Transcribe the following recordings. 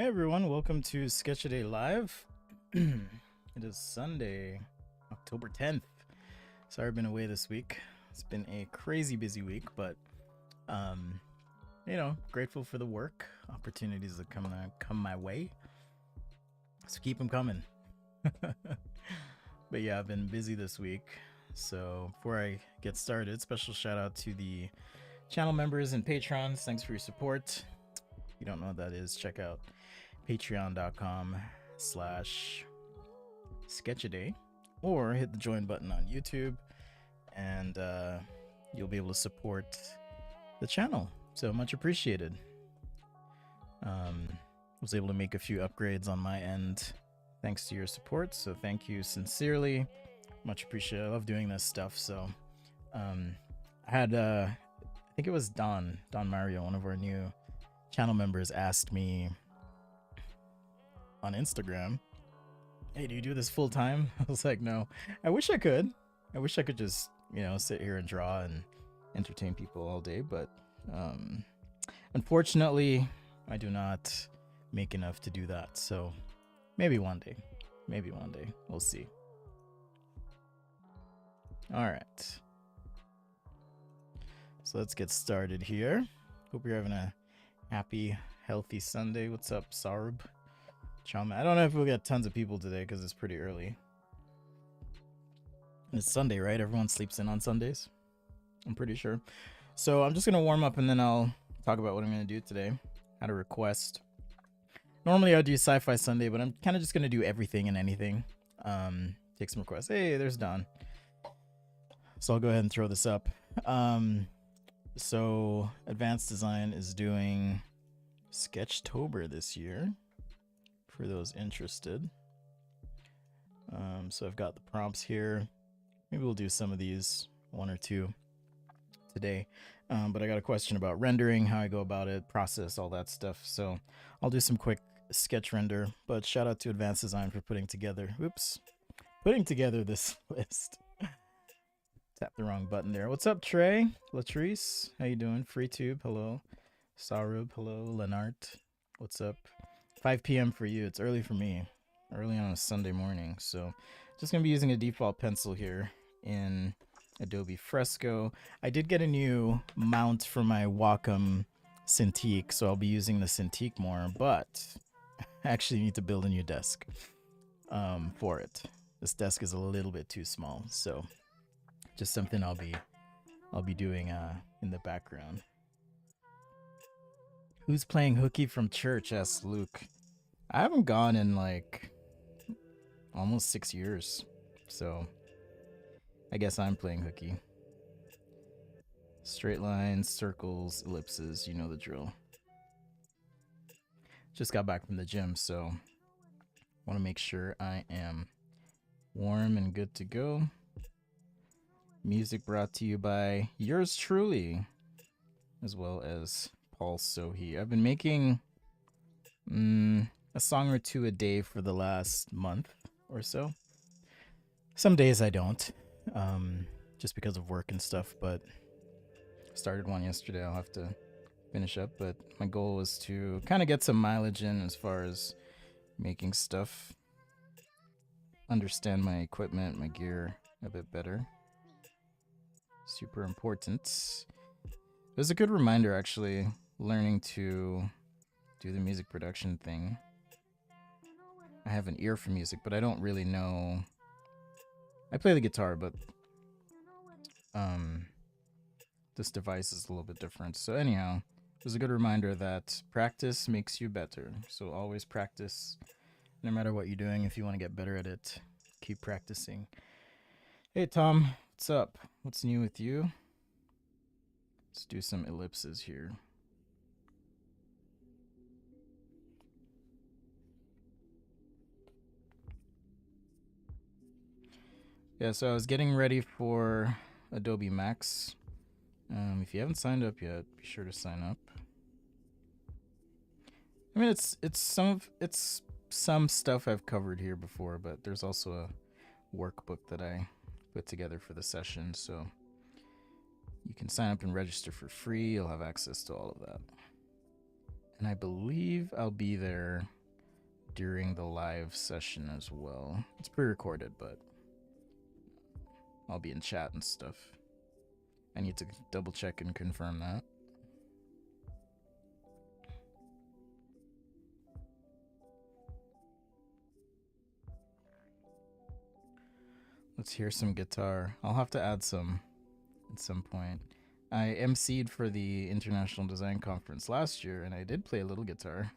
Hey everyone, welcome to Sketch a Day Live. It is Sunday, October 10th. Sorry I've been away this week. It's been a crazy busy week, but grateful for the work, opportunities that come my way. So keep them coming. But yeah, I've been busy this week. So before I get started, special shout out to the channel members and patrons. Thanks for your support. If you don't know what that is, check out patreon.com/sketchaday or hit the join button on YouTube, and you'll be able to support the channel. So much appreciated. Was able to make a few upgrades on my end thanks to your support, so thank you sincerely. Much appreciated. I love doing this stuff. So I had I think it was Don Mario, one of our new channel members, asked me on Instagram, hey, do you do this full time? I was like, no. I wish I could just sit here and draw and entertain people all day, but unfortunately I do not make enough to do that. So maybe one day we'll see. All right, so let's get started here. Hope you're having a happy, healthy Sunday. What's up, Sarub? Chama. I don't know if we'll get tons of people today because it's pretty early. And it's Sunday, right? Everyone sleeps in on Sundays, I'm pretty sure. So I'm just going to warm up and then I'll talk about what I'm going to do today. Had a request. Normally I do Sci-Fi Sunday, but I'm kind of just going to do everything and anything. Take some requests. Hey, there's Don. So I'll go ahead and throw this up. So Advanced Design is doing Sketchtober this year, for those interested. So I've got the prompts here. Maybe we'll do some of these, one or two today. But I got a question about rendering, how I go about it, process, all that stuff. So I'll do some quick sketch render, but shout out to Advanced Design for putting together this list. Tap the wrong button there. What's up, Trey? Latrice, how you doing? FreeTube, hello. Sarub, hello. Lenart, what's up? 5 p.m. for you. It's early for me. Early on a Sunday morning. So just going to be using a default pencil here in Adobe Fresco. I did get a new mount for my Wacom Cintiq, so I'll be using the Cintiq more, but I actually need to build a new desk for it. This desk is a little bit too small, so just something I'll be doing in the background. Who's playing hooky from church? Asks Luke. I haven't gone in like almost 6 years, so I guess I'm playing hooky. Straight lines, circles, ellipses, you know the drill. Just got back from the gym, so want to make sure I am warm and good to go. Music brought to you by yours truly, as well as Paul Sohi. I've been making a song or two a day for the last month or so. Some days I don't, just because of work and stuff, but started one yesterday. I'll have to finish up, but my goal was to kind of get some mileage in as far as making stuff, understand my equipment, my gear a bit better. Super important. It was a good reminder, actually, learning to do the music production thing. I have an ear for music, but I don't really know. I play the guitar, but this device is a little bit different. So anyhow, it was a good reminder that practice makes you better. So always practice, no matter what you're doing. If you want to get better at it, keep practicing. Hey Tom, what's up? What's new with you? Let's do some ellipses here. Yeah, so I was getting ready for Adobe Max. If you haven't signed up yet, be sure to sign up. I mean, it's some stuff I've covered here before, but there's also a workbook that I put together for the session, so you can sign up and register for free. You'll have access to all of that. And I believe I'll be there during the live session as well. It's pre-recorded, but I'll be in chat and stuff. I need to double check and confirm that. Let's hear some guitar. I'll have to add some at some point. I emceed for the International Design Conference last year, and I did play a little guitar.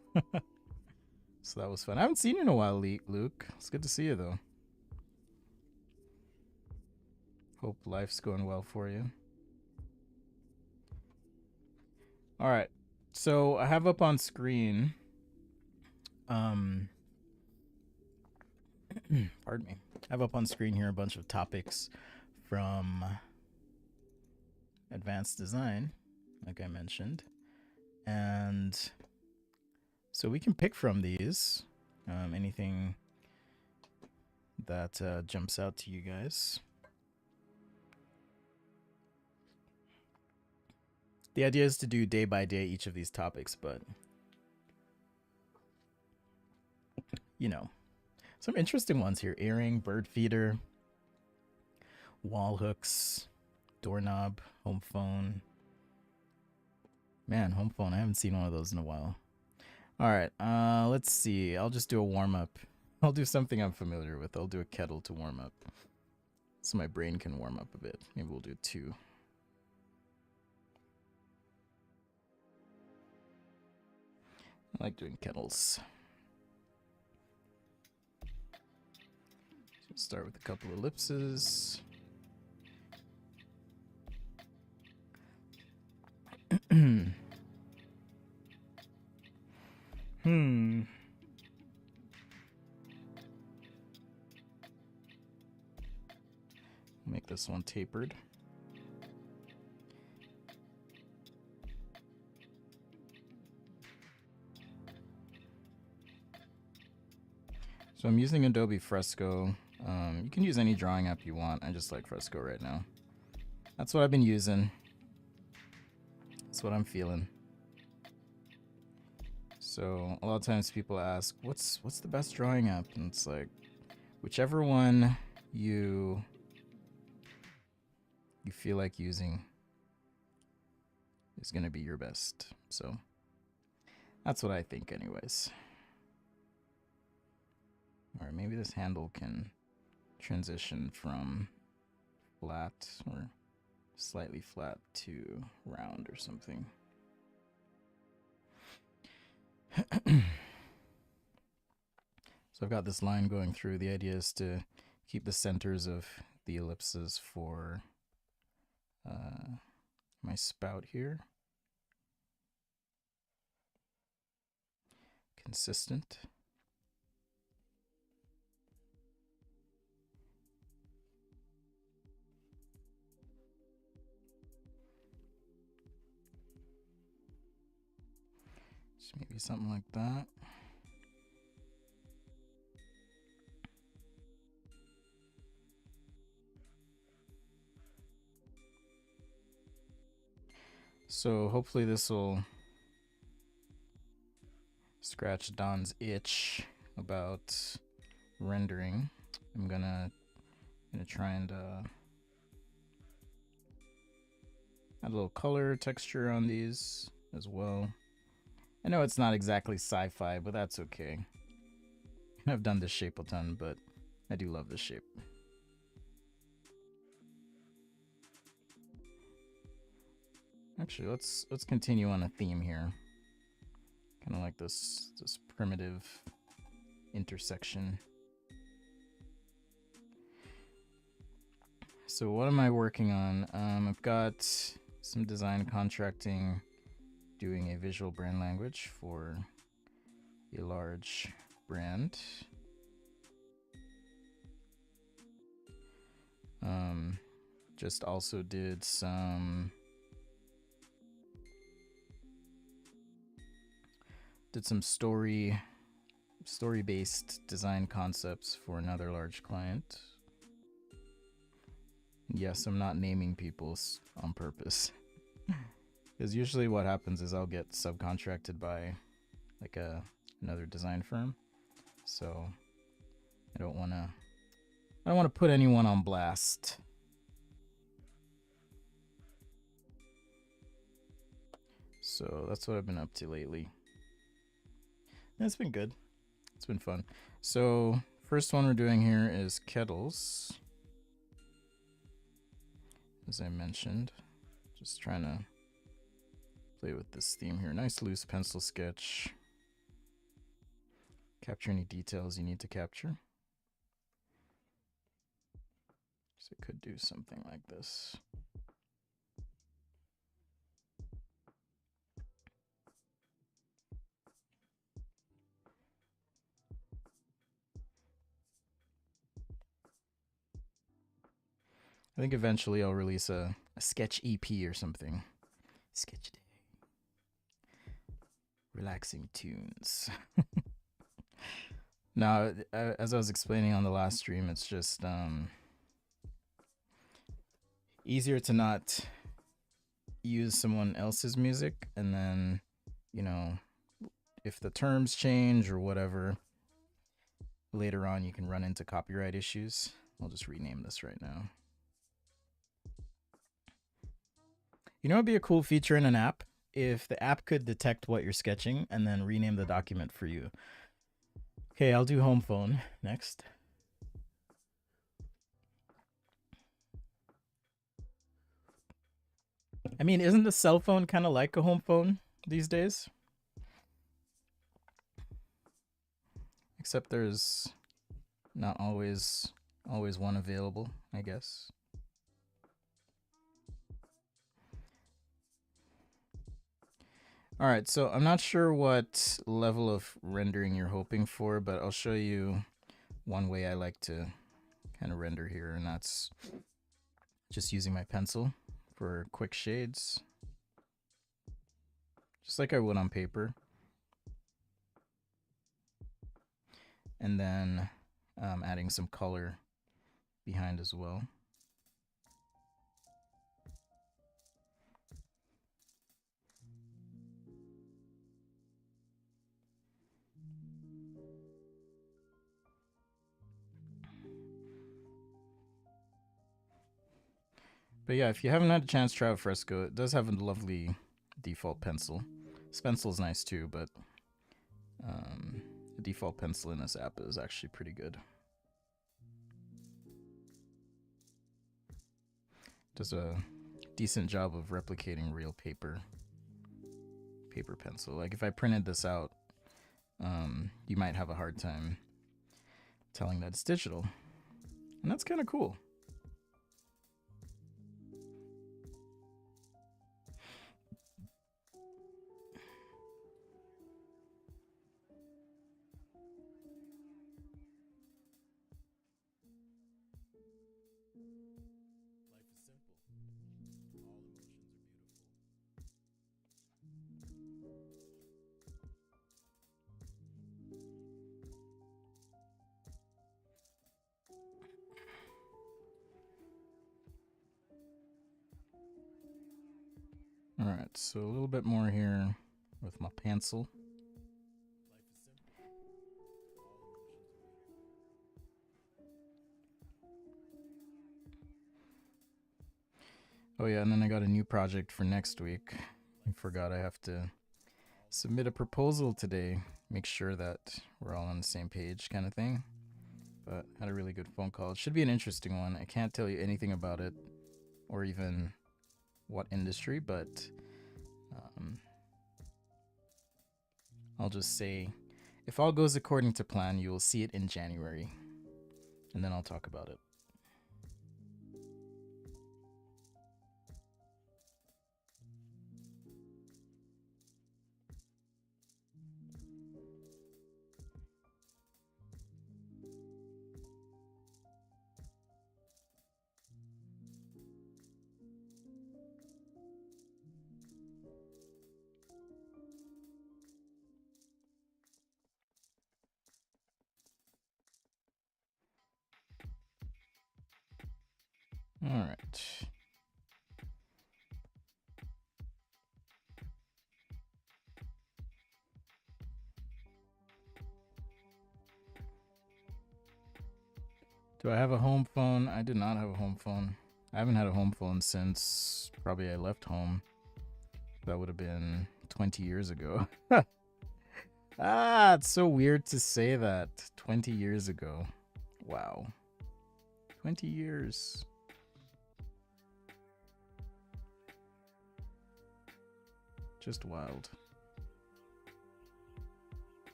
So that was fun. I haven't seen you in a while, Luke. It's good to see you, though. Hope life's going well for you. All right. So I have up on screen... pardon me. I have up on screen here a bunch of topics from advanced design, like I mentioned. And so we can pick from these, anything that jumps out to you guys. The idea is to do day by day each of these topics, but you know, some interesting ones here. Earring, bird feeder, wall hooks, doorknob, home phone. Man, home phone, I haven't seen one of those in a while. All right, let's see. I'll just do a warm-up. I'll do something I'm familiar with. I'll do a kettle to warm up, so my brain can warm up a bit. Maybe we'll do 2. I like doing kettles. So start with a couple ellipses. Make this one tapered. So I'm using Adobe Fresco. You can use any drawing app you want. I just like Fresco right now. That's what I've been using. That's what I'm feeling. So a lot of times people ask, what's the best drawing app? And it's like, whichever one you feel like using is gonna be your best. So that's what I think anyways. Or maybe this handle can transition from flat or slightly flat to round or something. So I've got this line going through. The idea is to keep the centers of the ellipses for my spout here consistent. So maybe something like that. So hopefully this will scratch Don's itch about rendering. I'm gonna try and add a little color texture on these as well. I know it's not exactly sci-fi, but that's okay. I've done this shape a ton, but I do love this shape. Actually, let's continue on a theme here. Kind of like this primitive intersection. So what am I working on? I've got some design contracting, doing a visual brand language for a large brand. Just also did some story-based design concepts for another large client. Yes, I'm not naming people on purpose. Because usually what happens is I'll get subcontracted by like another design firm. So I don't want to put anyone on blast. So that's what I've been up to lately. And it's been good. It's been fun. So first one we're doing here is kettles. As I mentioned, just trying to play with this theme here. Nice loose pencil sketch. Capture any details you need to capture. So it could do something like this. I think eventually I'll release a sketch EP or something. Sketch day. Relaxing tunes. Now, as I was explaining on the last stream, it's just easier to not use someone else's music, and then, you know, if the terms change or whatever, later on you can run into copyright issues. I'll just rename this right now. You know, it'd be a cool feature in an app if the app could detect what you're sketching and then rename the document for you. Okay, I'll do home phone next. I mean, isn't the cell phone kind of like a home phone these days? Except there's not always one available, I guess. All right, so I'm not sure what level of rendering you're hoping for, but I'll show you one way I like to kind of render here, and that's just using my pencil for quick shades, just like I would on paper. And then adding some color behind as well. But yeah, if you haven't had a chance to try out Fresco, it does have a lovely default pencil. This pencil is nice too, but the default pencil in this app is actually pretty good. Does a decent job of replicating real paper pencil. Like if I printed this out, you might have a hard time telling that it's digital. And that's kind of cool. All right, so a little bit more here with my pencil. Oh yeah, and then I got a new project for next week. I forgot I have to submit a proposal today. Make sure that we're all on the same page kind of thing. But had a really good phone call. It should be an interesting one. I can't tell you anything about it or even what industry, but I'll just say if all goes according to plan, you will see it in January. And then I'll talk about it. All right. Do I have a home phone? I do not have a home phone. I haven't had a home phone since probably I left home. That would have been 20 years ago. Ah, it's so weird to say that. 20 years ago. Wow. 20 years. Just wild.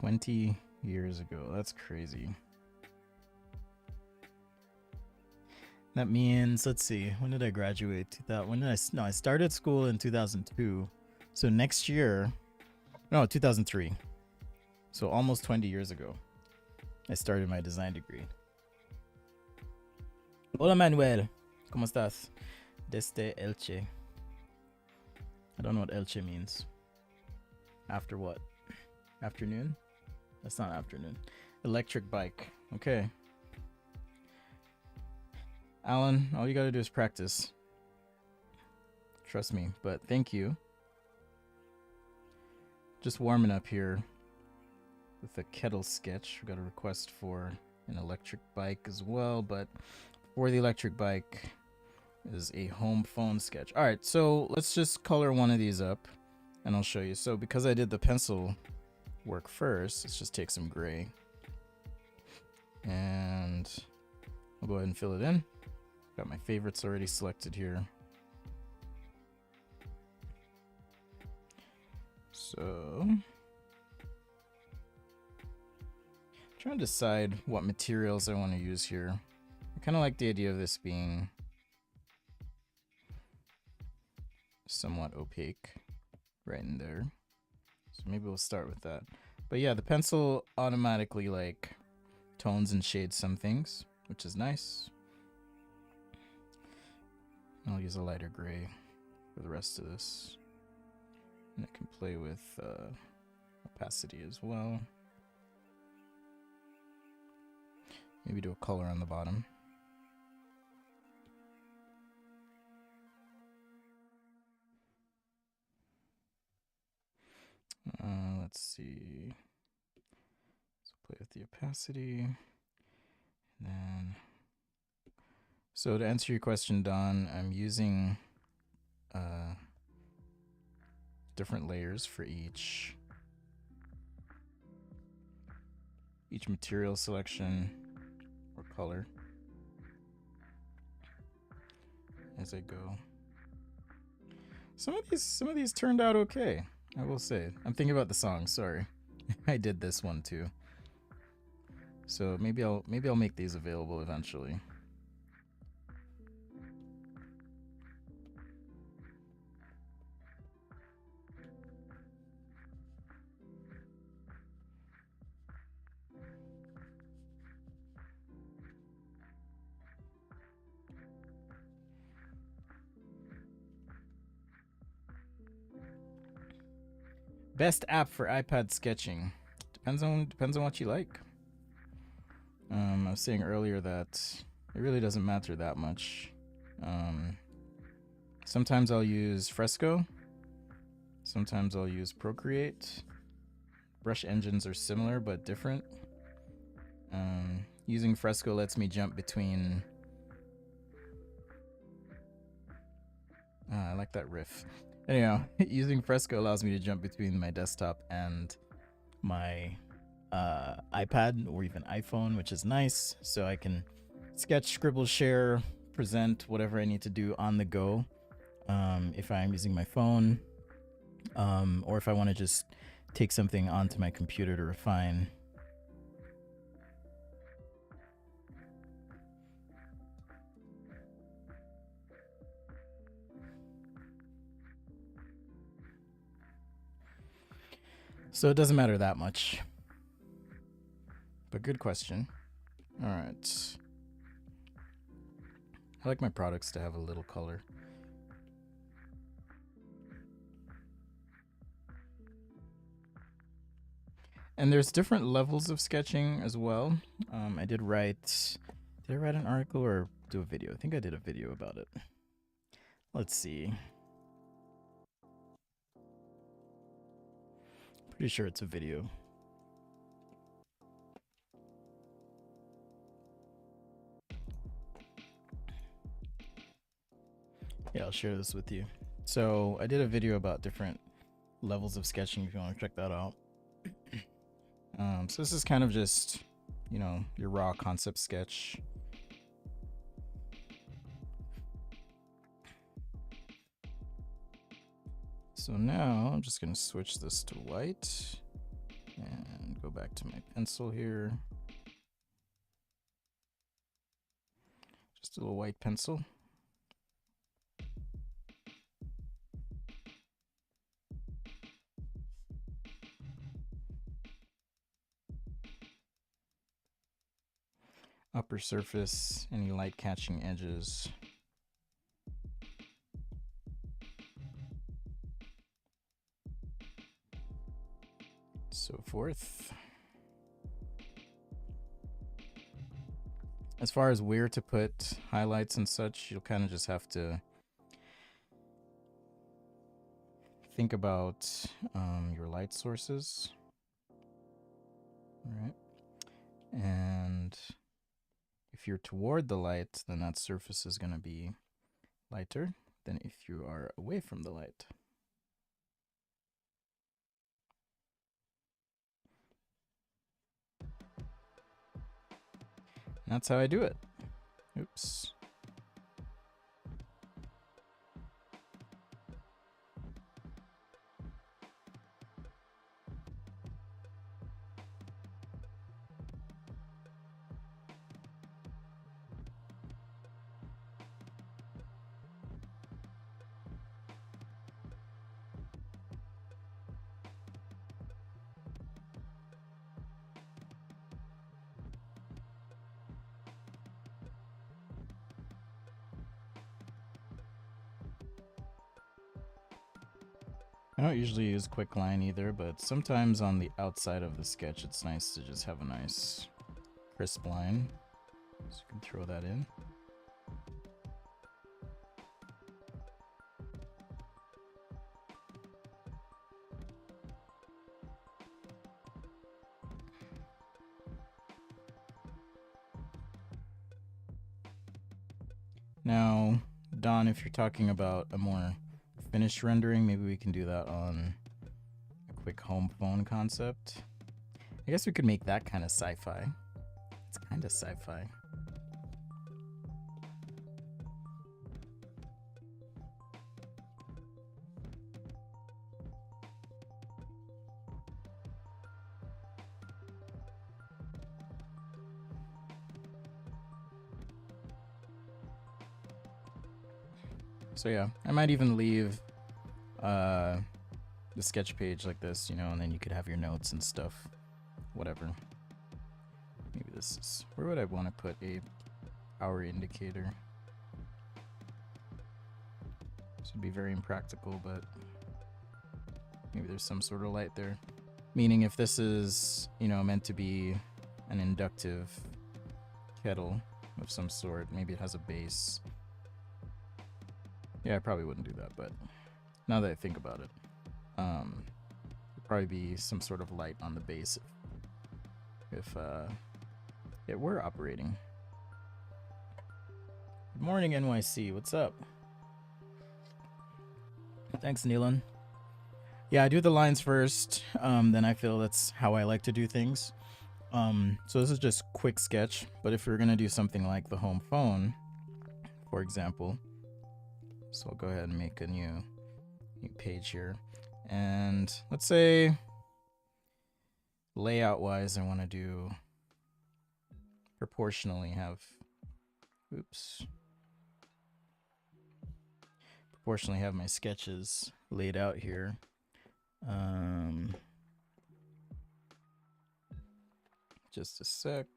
$20 years ago. That's crazy. That means, let's see, when did I graduate? I started school in 2002. So next year, no, 2003. So almost 20 years ago, I started my design degree. Hola Manuel, ¿cómo estás? Desde Elche. I don't know what Elche means. After what? Afternoon? That's not afternoon. Electric bike. Okay. Alan, all you gotta do is practice. Trust me, but thank you. Just warming up here with a Kettle sketch. We got a request for an electric bike as well, but for the electric bike is a home phone sketch. All right, so let's just color one of these up and I'll show you. So because I did the pencil work first, let's just take some gray and I'll go ahead and fill it in. Got my favorites already selected here. So trying to decide what materials I want to use here. I kind of like the idea of this being somewhat opaque right in there. So maybe we'll start with that. But yeah, the pencil automatically like tones and shades some things, which is nice. I'll use a lighter gray for the rest of this. And it can play with opacity as well. Maybe do a color on the bottom. Let's see. So play with the opacity. And then, so to answer your question, Don, I'm using different layers for each material selection or color as I go. Some of these turned out okay, I will say. I'm thinking about the song, sorry. I did this one too. So maybe I'll make these available eventually. Best app for iPad sketching. Depends on what you like. I was saying earlier that it really doesn't matter that much. Sometimes I'll use Fresco. Sometimes I'll use Procreate. Brush engines are similar but different. Using Fresco lets me jump between... I like that riff. Anyhow, using Fresco allows me to jump between my desktop and my iPad or even iPhone, which is nice. So I can sketch, scribble, share, present, whatever I need to do on the go. If I'm using my phone, or if I want to just take something onto my computer to refine. So it doesn't matter that much. But good question. All right. I like my products to have a little color. And there's different levels of sketching as well. I did write an article or do a video. I think I did a video about it. Let's see. Pretty sure it's a video. Yeah, I'll share this with you. So I did a video about different levels of sketching if you want to check that out. So this is kind of just, you know, your raw concept sketch. So now I'm just going to switch this to white and go back to my pencil here. Just a little white pencil. Upper surface, any light catching edges. So forth. As far as where to put highlights and such, you'll kind of just have to think about your light sources. All right. And if you're toward the light, then that surface is going to be lighter than if you are away from the light. And that's how I do it. Oops. I don't usually use quicklime either, but sometimes on the outside of the sketch, it's nice to just have a nice crisp line. So you can throw that in. Now, Don, if you're talking about a more finished rendering, maybe we can do that on a quick home phone concept. I guess we could make that kind of sci-fi. It's kind of sci-fi. So yeah, I might even leave the sketch page like this, you know, and then you could have your notes and stuff, whatever. Maybe this is, where would I want to put a power indicator? This would be very impractical, but maybe there's some sort of light there. Meaning if this is, you know, meant to be an inductive kettle of some sort, maybe it has a base. Yeah, I probably wouldn't do that, but now that I think about it, it'd probably be some sort of light on the base if it were operating. Good morning, NYC. What's up? Thanks, Neelan. Yeah, I do the lines first, then I feel that's how I like to do things. So this is just quick sketch, but if we're gonna do something like the home phone, for example, so I'll go ahead and make a new page here. And let's say layout wise, I want to do proportionally have, proportionally have my sketches laid out here. Just a sec.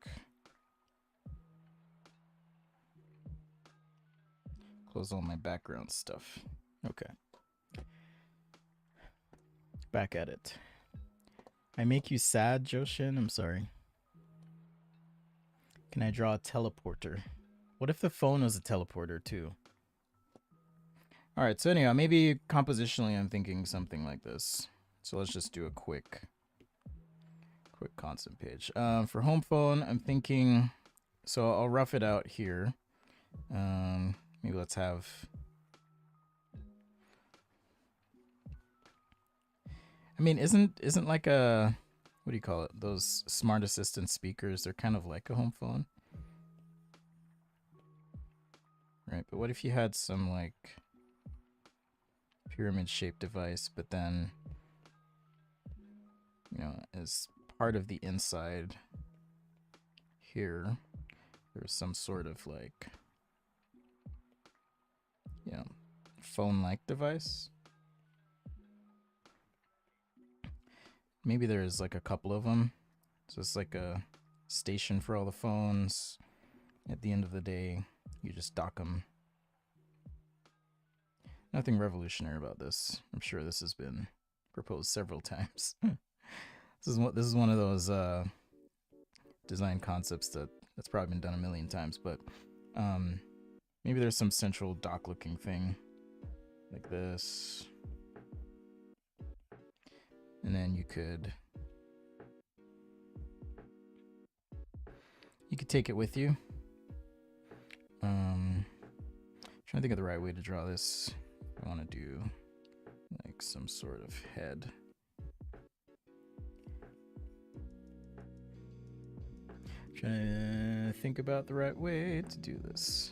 Close all my background stuff. Okay. Back at it. I make you sad, Joshin? I'm sorry. Can I draw a teleporter? What if the phone was a teleporter too? All right, so anyhow, maybe compositionally I'm thinking something like this. So let's just do a quick concept page. For home phone, I'm thinking, so I'll rough it out here. Maybe let's have, I mean, isn't like a, what do you call it? Those smart assistant speakers, they're kind of like a home phone. Right, but what if you had some like pyramid shaped device, but then, you know, as part of the inside here, there's some sort of like, you know, phone-like device. Maybe there's like a couple of them. So it's like a station for all the phones. At the end of the day, you just dock them. Nothing revolutionary about this. I'm sure this has been proposed several times. This is one of those design concepts that's probably been done a million times, but maybe there's some central dock looking thing like this. And then you could take it with you. Trying to think of the right way to draw this. I want to do like some sort of head. Trying to think about the right way to do this.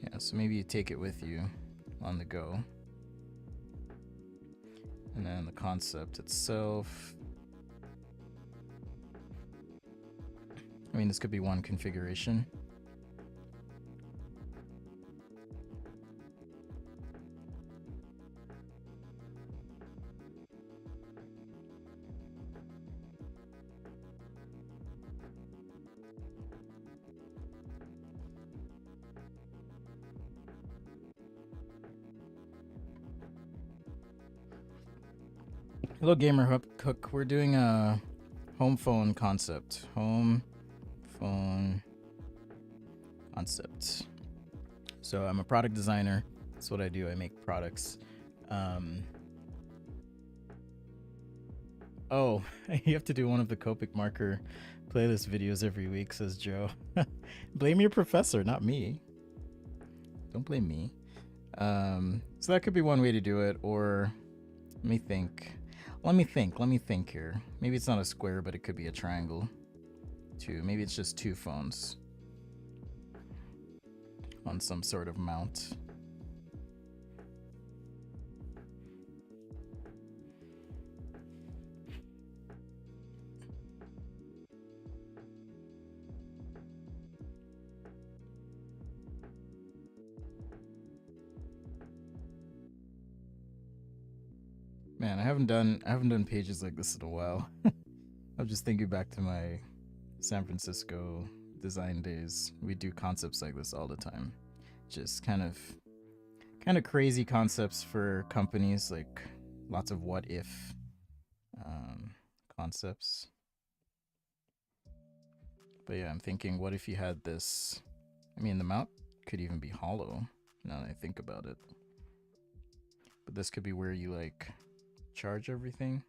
Yeah, so maybe you take it with you on the go. And then the concept itself. I mean, this could be one configuration. Hello, Gamer Hook. We're doing a home phone concept. Home phone concept. So I'm a product designer. That's what I do. I make products. Oh, you have to do one of the Copic marker playlist videos every week, says Joe. Blame your professor, not me. Don't blame me. So that could be one way to do it, or let me think here. Maybe it's not a square, but it could be a triangle too. Maybe it's just two phones on some sort of mount. Man, I haven't done pages like this in a while. I'm just thinking back to my San Francisco design days. We do concepts like this all the time. Just kind of crazy concepts for companies, like lots of what if concepts. But yeah, I'm thinking, what if you had this? I mean, the mount could even be hollow now that I think about it. But this could be where you like charge everything.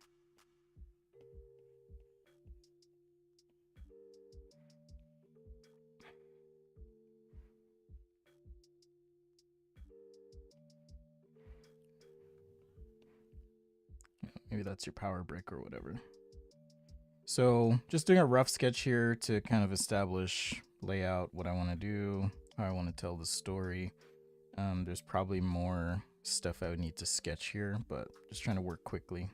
Maybe that's your power brick or whatever. So just doing a rough sketch here to kind of establish layout, what I want to do, how I want to tell the story. There's probably more stuff I would need to sketch here, but just trying to work quickly.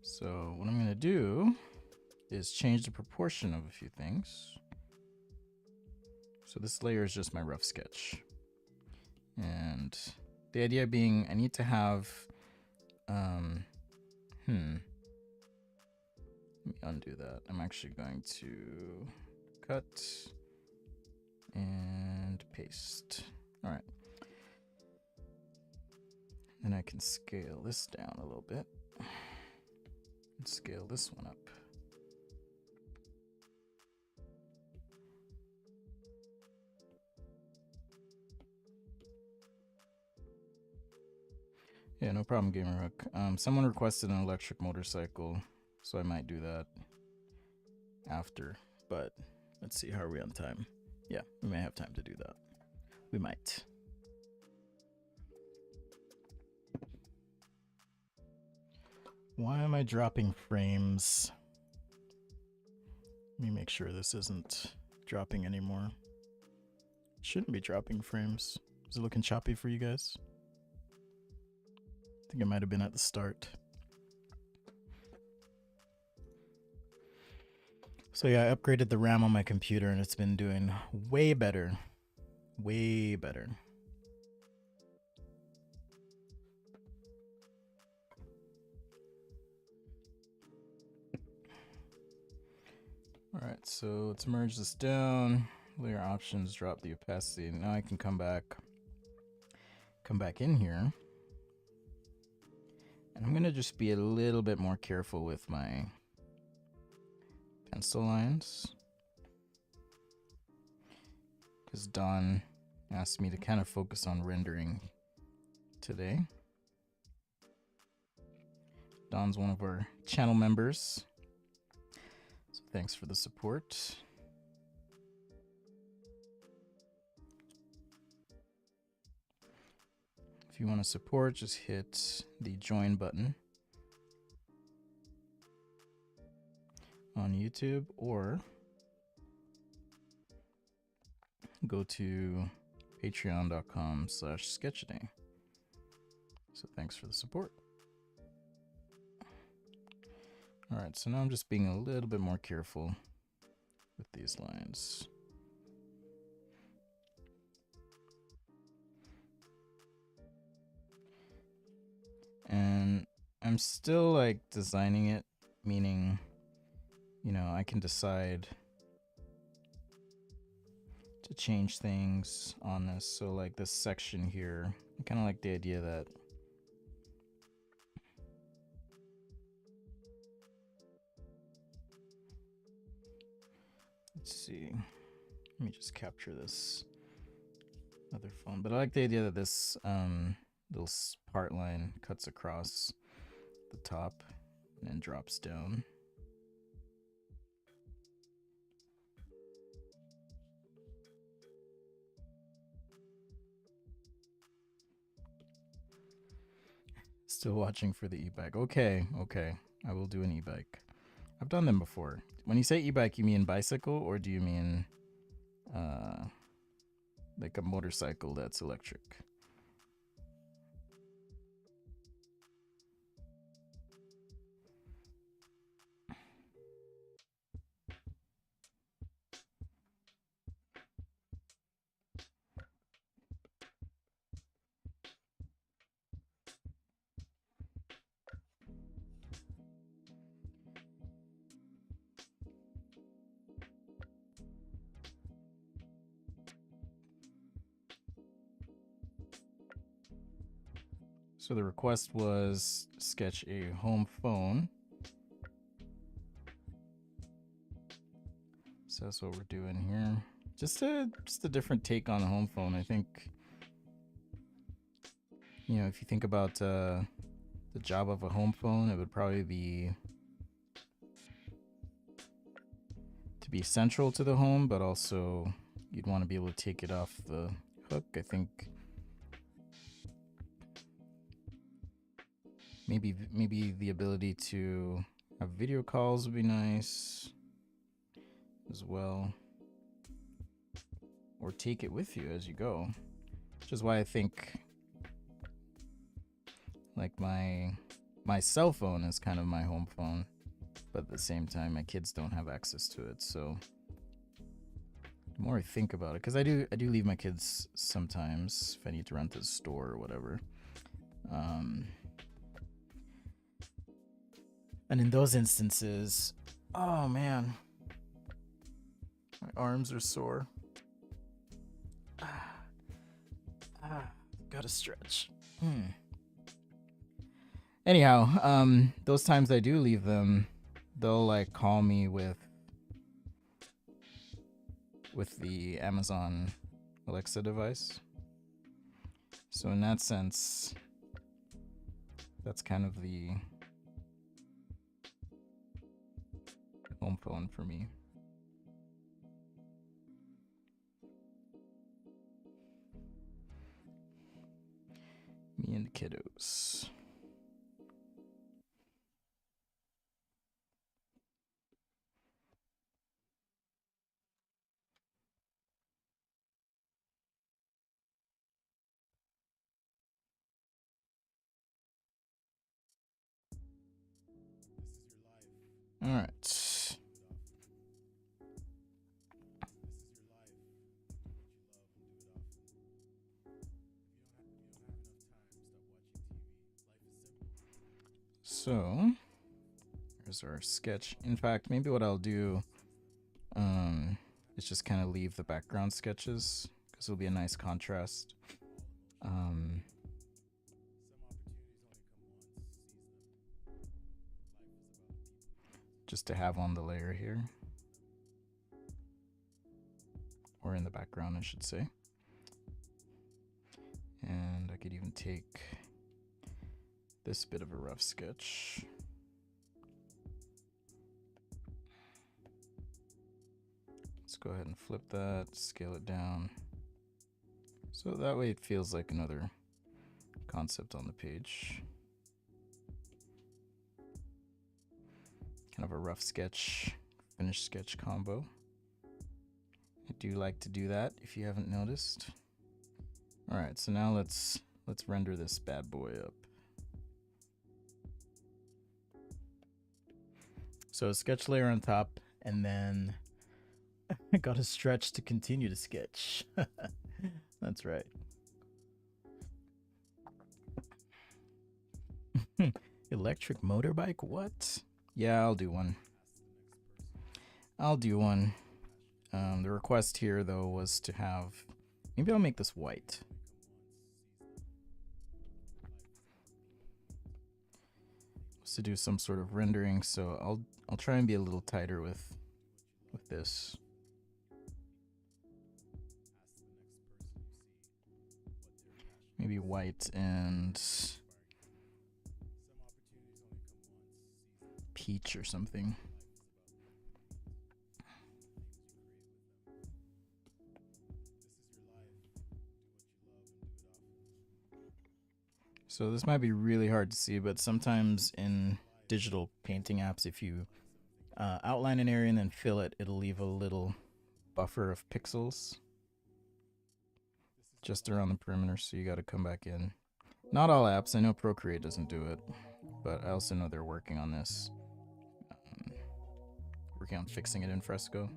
So what I'm going to do is change the proportion of a few things. So this layer is just my rough sketch. And the idea being I need to have, let me undo that. I'm actually going to cut and paste. All right. Then I can scale this down a little bit and scale this one up. Yeah, no problem, Gamer Hook. Someone requested an electric motorcycle, so I might do that after. But let's see, how are we on time? Yeah, we may have time to do that. We might. Why am I dropping frames? Let me make sure this isn't dropping anymore. It shouldn't be dropping frames. Is it looking choppy for you guys? I think it might have been at the start. So yeah, I upgraded the RAM on my computer and it's been doing way better. Way better. All right, so let's merge this down. Layer options, drop the opacity. Now I can come back in here. And I'm gonna just be a little bit more careful with my pencil lines, because Don asked me to kind of focus on rendering today. Don's one of our channel members, so thanks for the support. If you want to support, just hit the join button on YouTube or go to patreon.com/sketchaday. So thanks for the support. All right, so now I'm just being a little bit more careful with these lines. And I'm still like designing it, meaning, you know, I can decide to change things on this. So like this section here, I kind of like the idea that let's see, let me just capture this other phone, but I like the idea that this little part line cuts across the top and then drops down. Still watching for the e-bike. Okay, I will do an e-bike. I've done them before. When you say e-bike, you mean bicycle, or do you mean like a motorcycle that's electric? So the request was sketch a home phone. So that's what we're doing here. Just a different take on a home phone. I think, you know, if you think about the job of a home phone, it would probably be to be central to the home, but also you'd want to be able to take it off the hook. I think maybe the ability to have video calls would be nice as well, or take it with you as you go, which is why I think like my cell phone is kind of my home phone, but at the same time my kids don't have access to it. So the more I think about it, because I do leave my kids sometimes if I need to run to the store or whatever, and in those instances, oh man, my arms are sore. Gotta stretch. Anyhow, those times I do leave them, they'll like call me with the Amazon Alexa device. So in that sense, that's kind of the home phone for me. Me and the kiddos. All right. So here's our sketch. In fact, maybe what I'll do is just kind of leave the background sketches because it'll be a nice contrast. Just to have on the layer here. Or in the background, I should say. And I could even take this bit of a rough sketch. Let's go ahead and flip that, scale it down. So that way it feels like another concept on the page. Kind of a rough sketch, finished sketch combo. I do like to do that if you haven't noticed. All right, so now let's render this bad boy up. So a sketch layer on top, and then I got to stretch to continue to sketch. That's right. Electric motorbike? What? Yeah, I'll do one. The request here, though, was to have... Maybe I'll make this white. Was to do some sort of rendering, so I'll try and be a little tighter with this. Maybe white and peach or something. So this might be really hard to see, but sometimes in digital painting apps, if you outline an area and then fill it, it'll leave a little buffer of pixels just around the perimeter, so you got to come back in. Not all apps. I know Procreate doesn't do it, but I also know they're working on this. Working on fixing it in Fresco.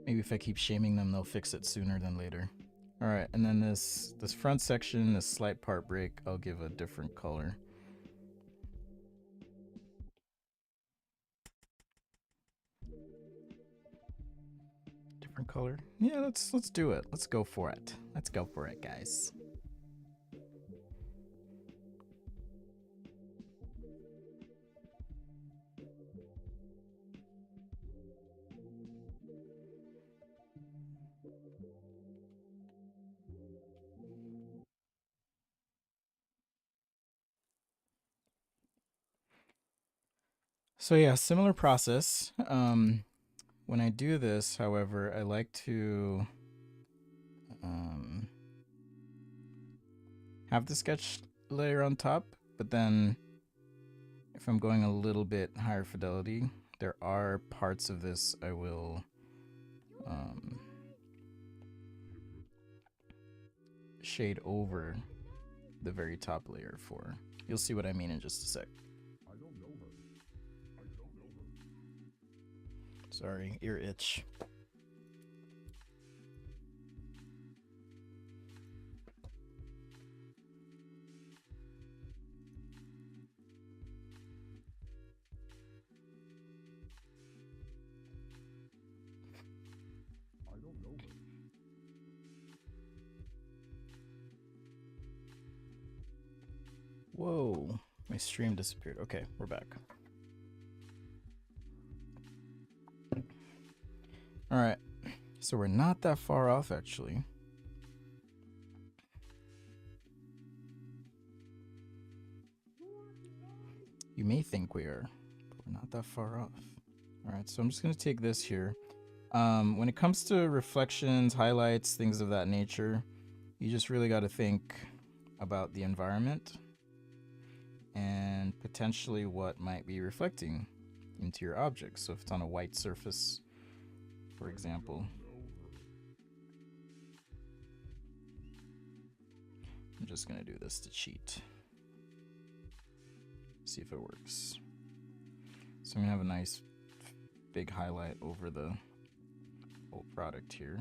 Maybe if I keep shaming them, they'll fix it sooner than later. All right, and then this front section, this slight part break, I'll give a different color. Different color? Yeah, let's do it. Let's go for it. Let's go for it, guys. So yeah, similar process. When I do this, however, I like to have the sketch layer on top, but then if I'm going a little bit higher fidelity, there are parts of this I will shade over the very top layer for. You'll see what I mean in just a sec. Sorry, ear itch. Whoa, my stream disappeared. Okay, we're back. All right, so we're not that far off actually. You may think we are, but we're not that far off. All right, so I'm just gonna take this here. When it comes to reflections, highlights, things of that nature, you just really got to think about the environment and potentially what might be reflecting into your object. So if it's on a white surface, for example, I'm just gonna do this to cheat. See if it works. So I'm gonna have a nice big highlight over the whole product here.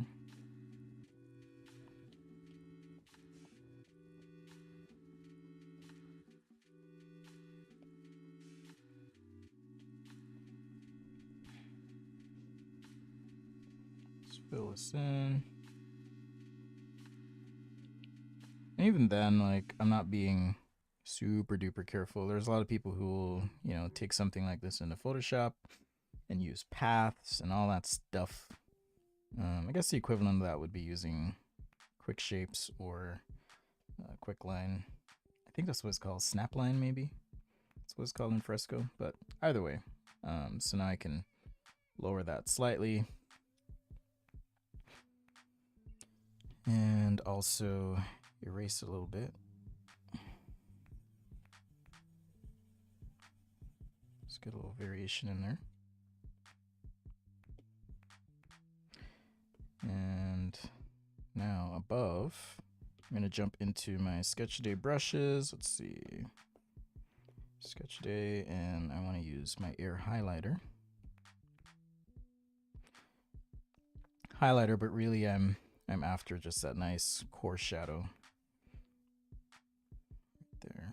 Let's fill this in. And even then, like, I'm not being super duper careful. There's a lot of people who will, you know, take something like this into Photoshop and use paths and all that stuff. I guess the equivalent of that would be using quick shapes or quick line. I think that's what it's called, snap line maybe. That's what it's called in Fresco, but either way. So now I can lower that slightly. And also erase a little bit. Let's get a little variation in there. And now above, I'm going to jump into my Sketch Day brushes. Let's see. Sketch Day, and I want to use my air highlighter. But really I'm after just that nice core shadow there.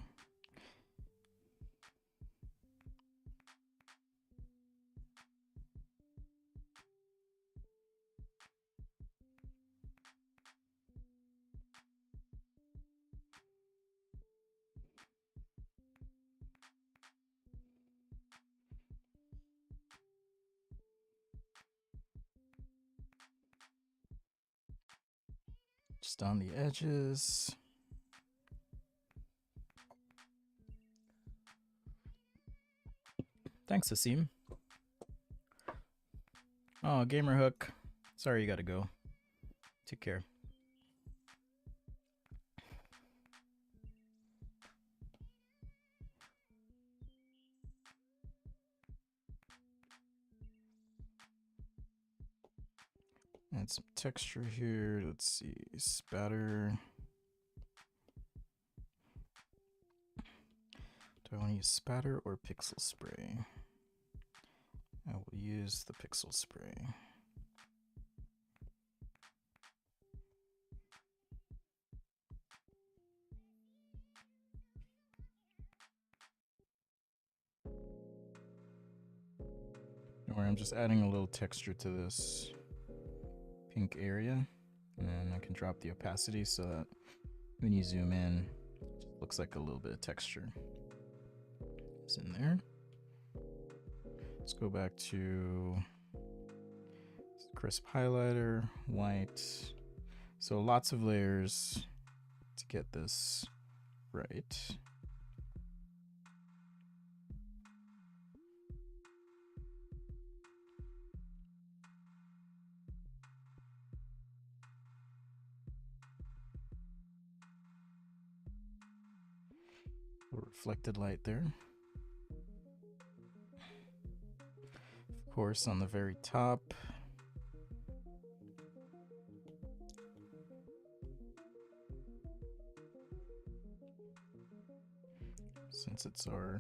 Just on the edges. Thanks, Asim. Oh, Gamer Hook. Sorry you gotta go. Take care. Add some texture here. Let's see. Spatter. Do I want to use spatter or pixel spray? I will use the pixel spray. Or I'm just adding a little texture to this pink area, and I can drop the opacity so that when you zoom in, it looks like a little bit of texture is in there. Let's go back to crisp highlighter, white. So lots of layers to get this right. Reflected light there. course on the very top. Since it's our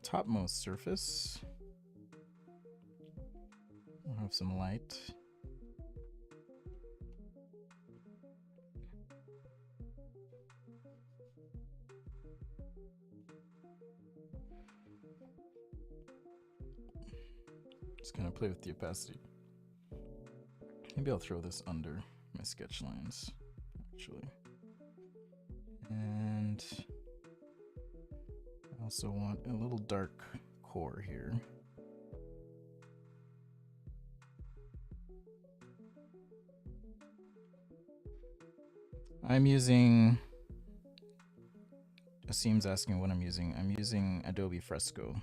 topmost surface, we'll have some light. Just kind of play with the opacity. Maybe I'll throw this under my sketch lines, actually. And I also want a little dark core here. I'm using, Asim's asking what I'm using. I'm using Adobe Fresco.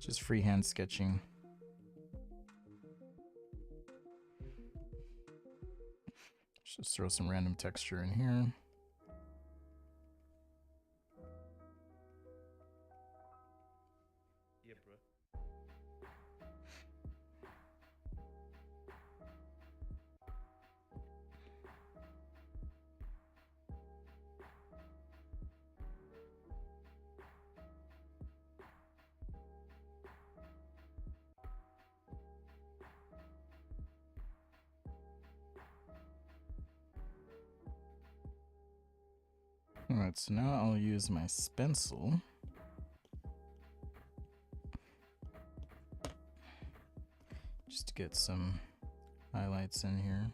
Just freehand sketching. Just throw some random texture in here. Yeah, bro. Alright, so now I'll use my stencil. Just to get some highlights in here.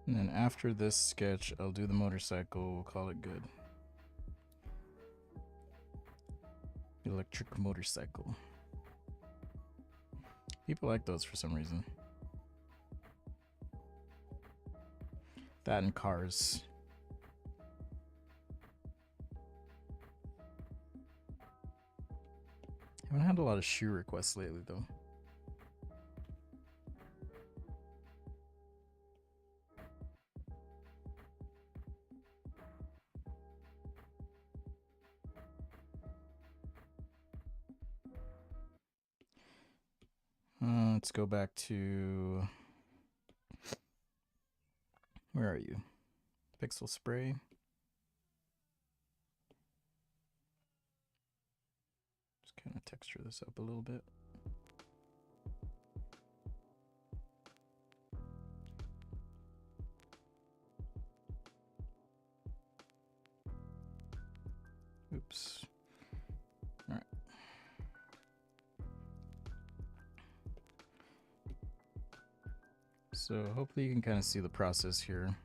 And then after this sketch, I'll do the motorcycle. We'll call it good. Electric motorcycle. People like those for some reason. That and cars. I haven't had a lot of shoe requests lately, though. Let's go back to, where are you? Pixel spray. Just kind of texture this up a little bit. Oops. All right. So hopefully you can kind of see the process here.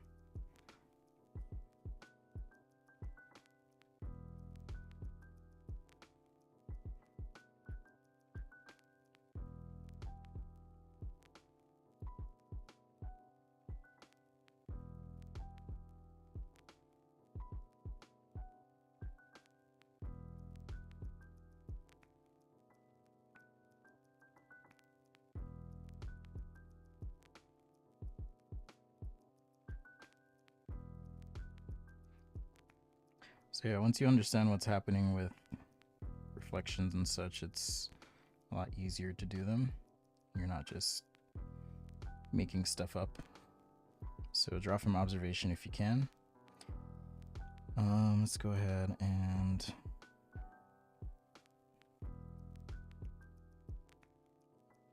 So yeah, once you understand what's happening with reflections and such, it's a lot easier to do them. You're not just making stuff up. So draw from observation if you can. Let's go ahead and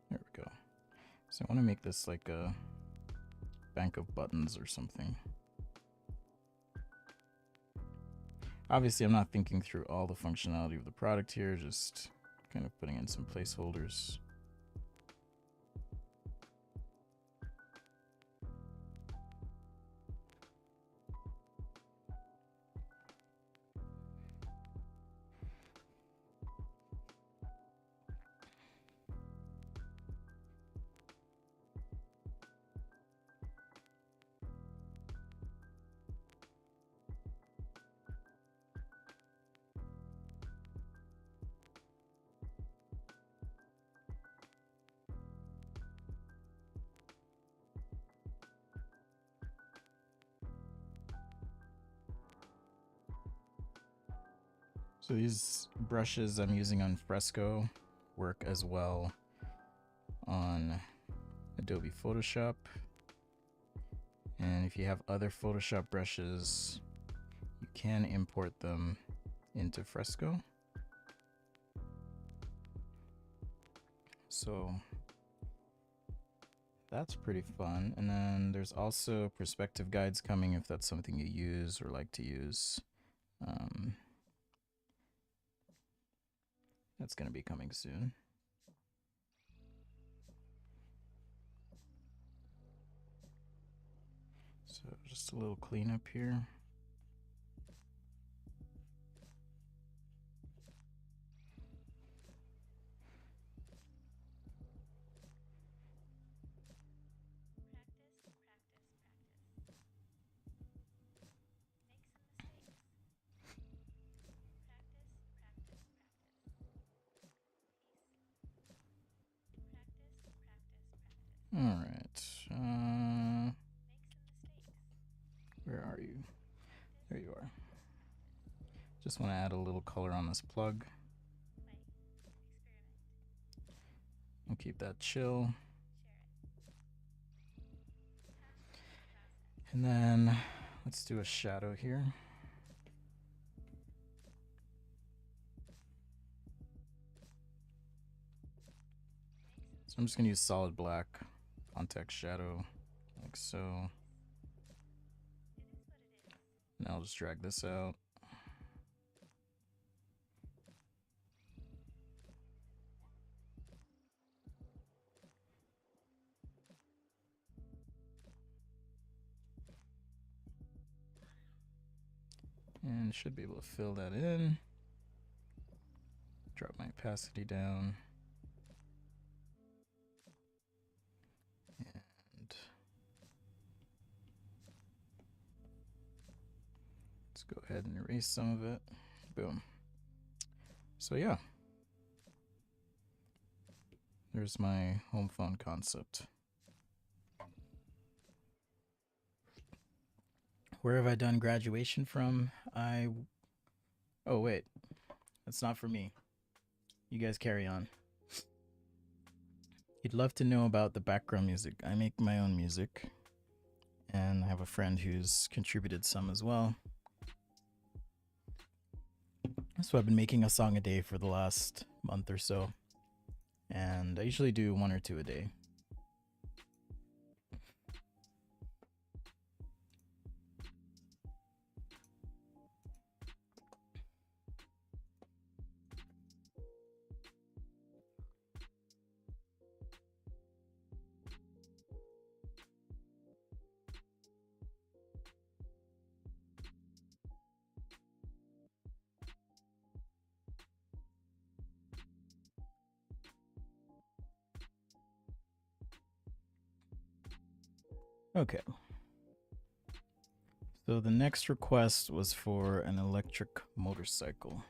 there we go. So I want to make this like a bank of buttons or something. Obviously, I'm not thinking through all the functionality of the product here, just kind of putting in some placeholders. So these brushes I'm using on Fresco work as well on Adobe Photoshop. And if you have other Photoshop brushes, you can import them into Fresco. So that's pretty fun. And then there's also perspective guides coming if that's something you use or like to use. That's going to be coming soon. So just a little cleanup here. All right. Where are you? There you are. Just want to add a little color on this plug. We'll keep that chill. And then let's do a shadow here. So I'm just going to use solid black context shadow like so. And I'll just drag this out. And should be able to fill that in. Drop my opacity down. And let's go ahead and erase some of it. Boom. So yeah. There's my home phone concept. Where have I done graduation from? Oh wait, that's not for me. You guys carry on. You'd love to know about the background music. I make my own music, and I have a friend who's contributed some as well. So I've been making a song a day for the last month or so, and I usually do 1 or 2 a day. Okay. So the next request was for an electric motorcycle.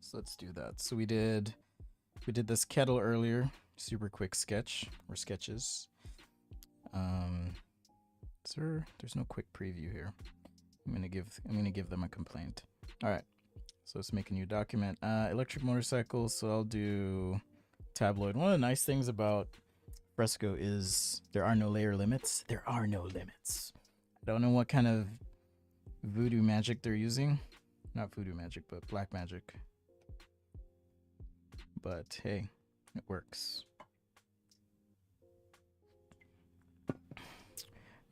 So let's do that. So we did this Kettle earlier, super quick sketch or sketches. There's no quick preview here. I'm gonna give them a complaint. All right. So let's make a new document. Electric motorcycle. So I'll do tabloid. One of the nice things about Fresco is there are no layer limits. There are no limits. I don't know what kind of voodoo magic they're using. Not voodoo magic, but black magic. But hey, it works.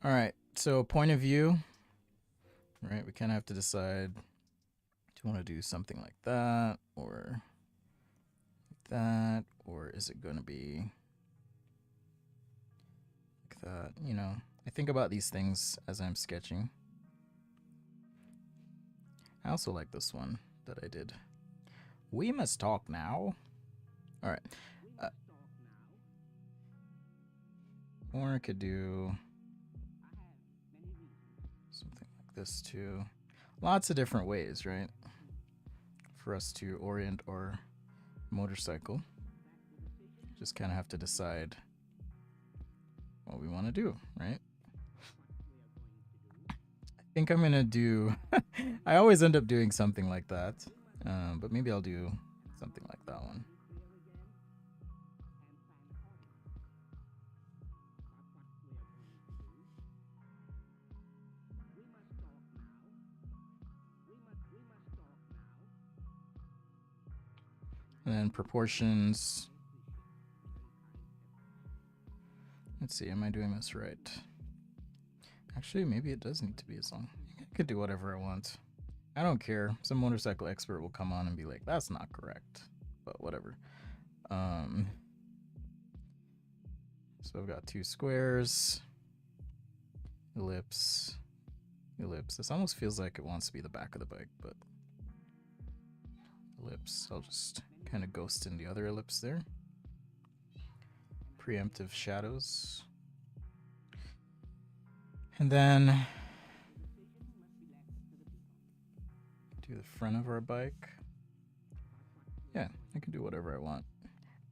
All right, so point of view. Right, we kind of have to decide, Do you want to do something like that, or that, or is it going to be like that? You know, I think about these things as I'm sketching. I also like this one that I did. We must talk now. All right. Or I could do something like this too. Lots of different ways, right? For us to orient our motorcycle. Just kind of have to decide what we want to do, right? I think I'm going to do... I always end up doing something like that. But maybe I'll do something like that one. And then proportions. Let's see, am I doing this right? Actually, maybe it does need to be as long. I could do whatever I want. I don't care. Some motorcycle expert will come on and be like, that's not correct. But whatever. So I've got 2 squares. Ellipse. Ellipse. This almost feels like it wants to be the back of the bike, but... Ellipse. I'll just kind of ghost in the other ellipse there. Preemptive shadows. And then do the front of our bike. Yeah, I can do whatever I want.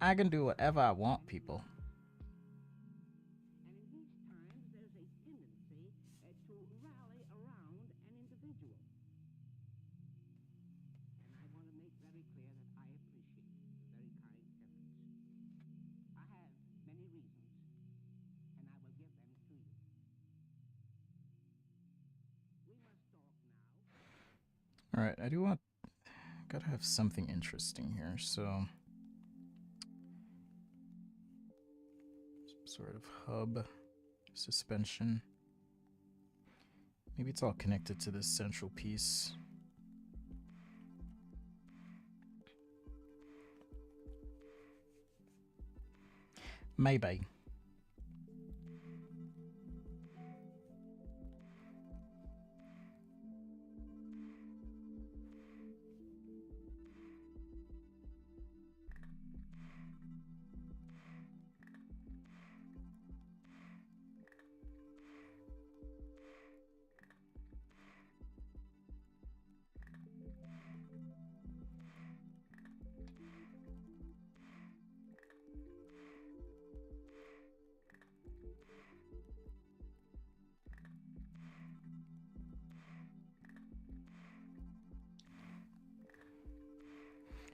I can do whatever I want, people. All right, I do want, gotta have something interesting here, so some sort of hub, suspension. Maybe it's all connected to this central piece. Maybe.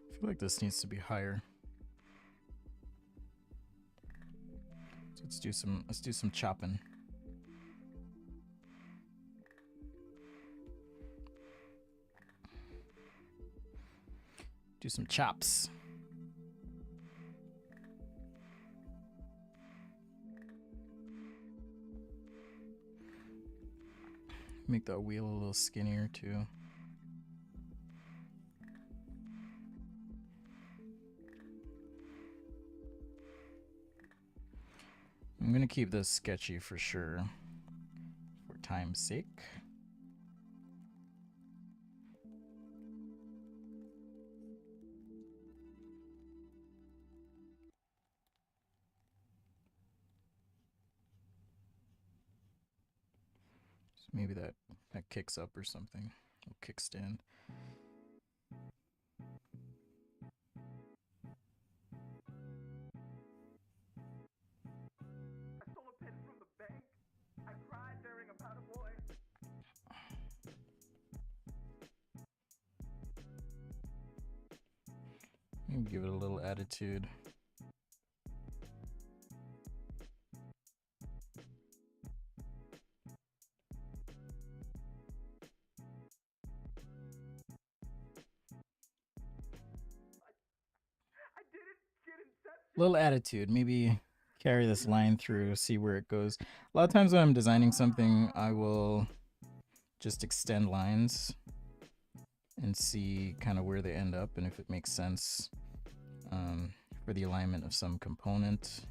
I feel like this needs to be higher. So let's do some chopping. Do some chops. Make that wheel a little skinnier too. I'm gonna keep this sketchy for sure, for time's sake. So maybe that kicks up or something. Little kickstand. Maybe give it a little attitude. Little attitude. Maybe carry this line through, see where it goes. A lot of times when I'm designing something, I will just extend lines and see kind of where they end up and if it makes sense for the alignment of some component.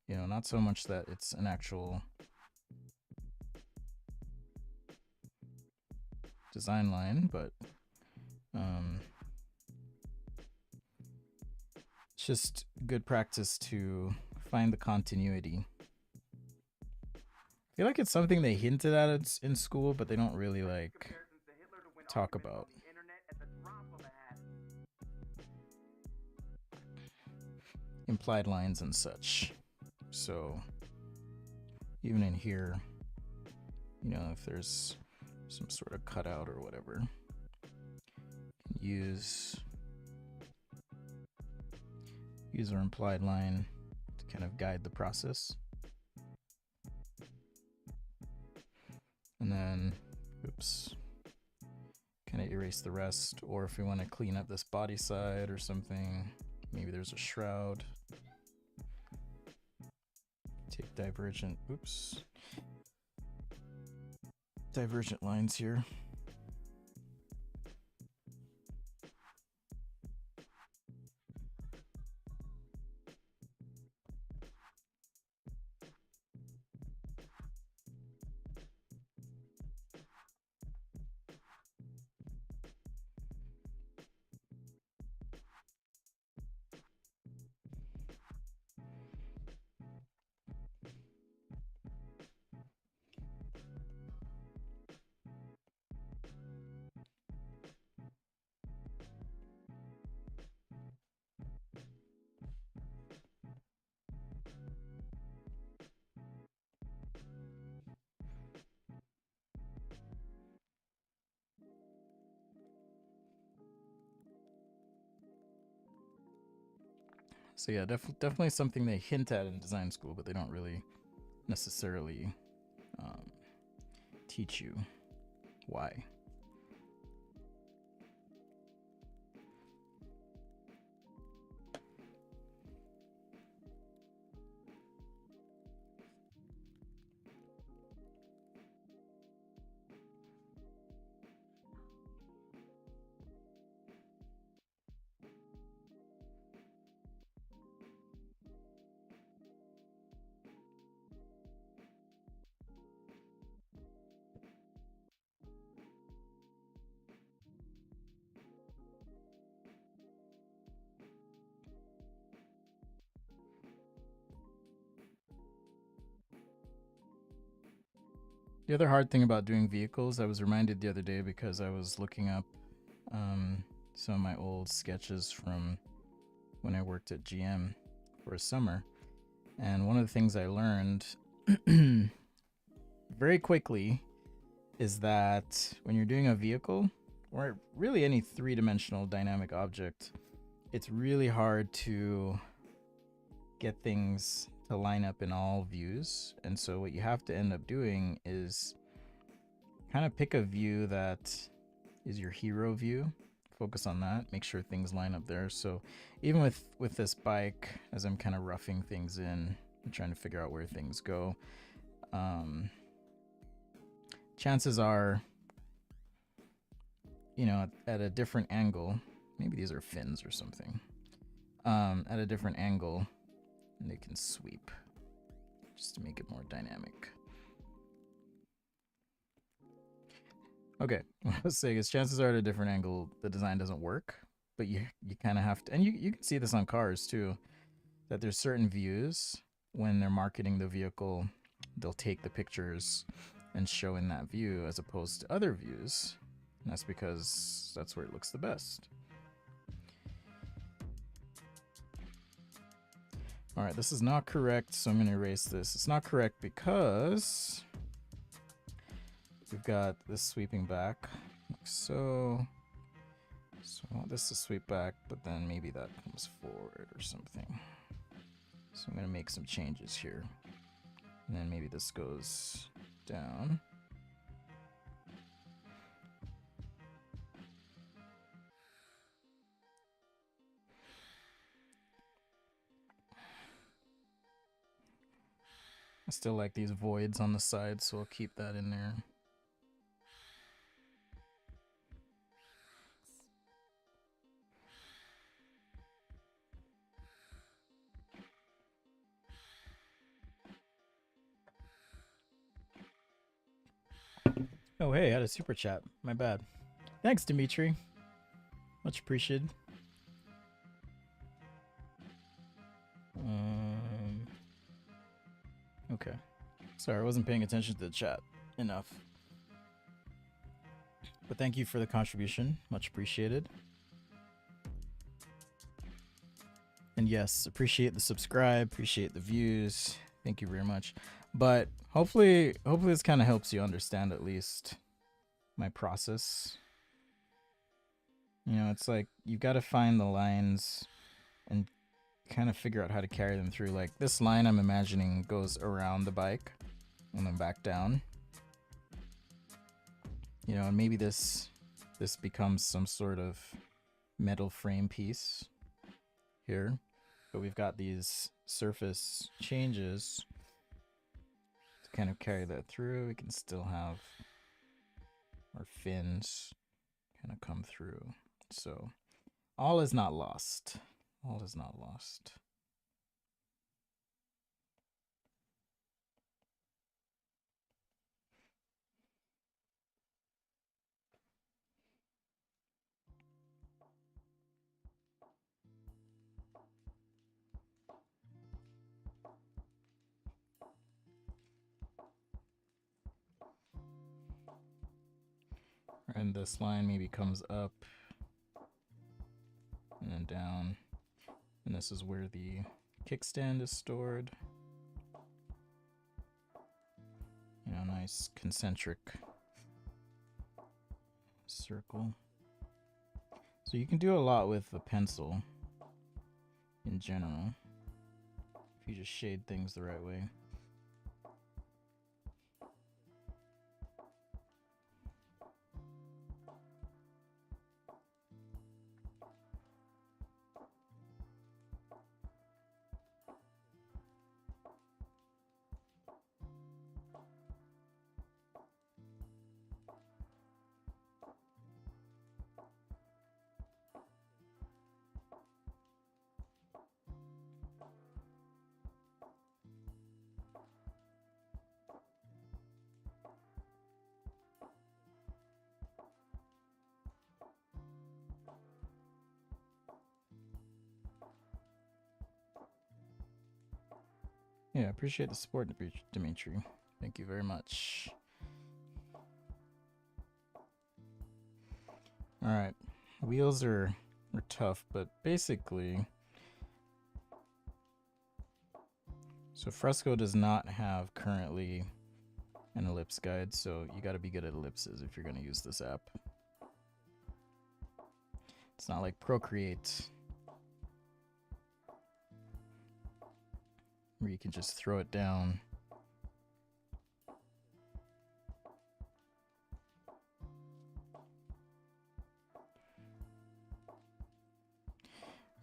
You know, not so much that it's an actual design line, but it's just good practice to find the continuity. I feel like it's something they hinted at in school, but they don't really like talk about. Implied lines and such. So even in here, you know, if there's some sort of cutout or whatever, use our implied line to kind of guide the process. And then, oops, kind of erase the rest. Or if we want to clean up this body side or something, maybe there's a shroud. Take divergent, oops, divergent lines here. So yeah, definitely something they hint at in design school, but they don't really necessarily teach you why. The other hard thing about doing vehicles, I was reminded the other day because I was looking up some of my old sketches from when I worked at GM for a summer. And one of the things I learned very quickly is that when you're doing a vehicle, or really any three-dimensional dynamic object, it's really hard to get things to line up in all views. And so what you have to end up doing is kind of pick a view that is your hero view, focus on that, make sure things line up there. So even with this bike, as I'm kind of roughing things in and trying to figure out where things go, chances are, you know, at a different angle, maybe these are fins or something, at a different angle, and they can sweep just to make it more dynamic. Okay, what I was saying is chances are at a different angle, the design doesn't work, but you kind of have to, and you can see this on cars too, that there's certain views when they're marketing the vehicle, they'll take the pictures and show in that view as opposed to other views. And that's because that's where it looks the best. All right, this is not correct, so I'm going to erase this. It's not correct because we've got this sweeping back, like so. So I want this to sweep back, but then maybe that comes forward or something. So I'm going to make some changes here. And then maybe this goes down. I still like these voids on the side, so I'll keep that in there. Oh, hey, I had a super chat. My bad. Thanks, Dimitri. Much appreciated. Okay. Sorry, I wasn't paying attention to the chat enough. But thank you for the contribution. Much appreciated. And yes, appreciate the subscribe, appreciate the views. Thank you very much. But hopefully this kind of helps you understand at least my process. You know, it's like you've got to find the lines and kind of figure out how to carry them through. Like this line I'm imagining goes around the bike and then back down. You know, and maybe this becomes some sort of metal frame piece here. But we've got these surface changes to kind of carry that through. We can still have our fins kind of come through. So all is not lost. All is not lost. And this line maybe comes up and then down. And this is where the kickstand is stored. You know, nice concentric circle. So you can do a lot with a pencil in general if you just shade things the right way. Yeah, appreciate the support, Dimitri. Thank you very much. Alright, wheels are tough, but basically... So Fresco does not have currently an ellipse guide, so you gotta be good at ellipses if you're gonna use this app. It's not like Procreate, where you can just throw it down.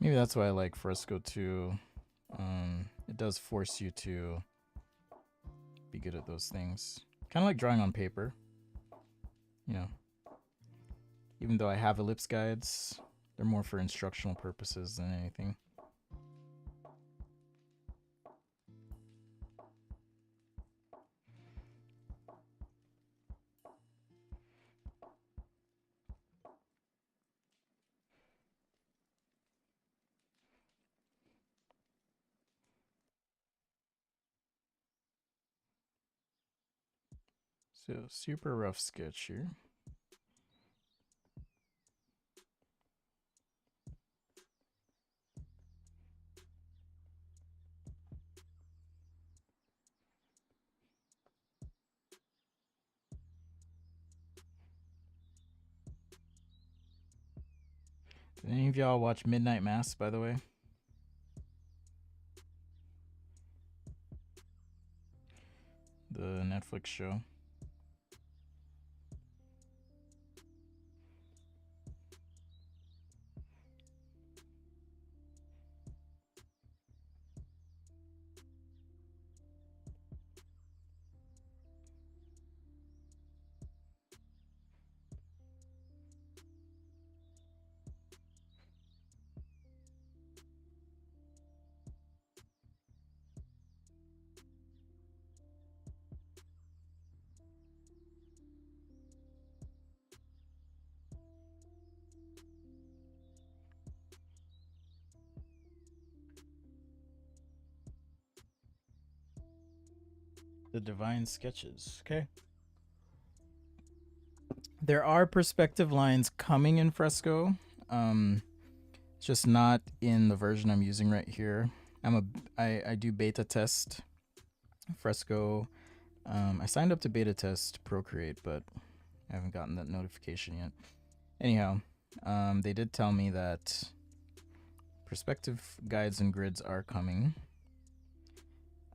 Maybe that's why I like Fresco too. It does force you to be good at those things. Kind of like drawing on paper. You know, even though I have ellipse guides, they're more for instructional purposes than anything. So super rough sketch here. Did any of y'all watch Midnight Mass, by the way? The Netflix show. The Divine Sketches. Okay. There are perspective lines coming in Fresco. Just not in the version I'm using right here. I do beta test Fresco. I signed up to beta test Procreate, but I haven't gotten that notification yet. Anyhow, they did tell me that perspective guides and grids are coming.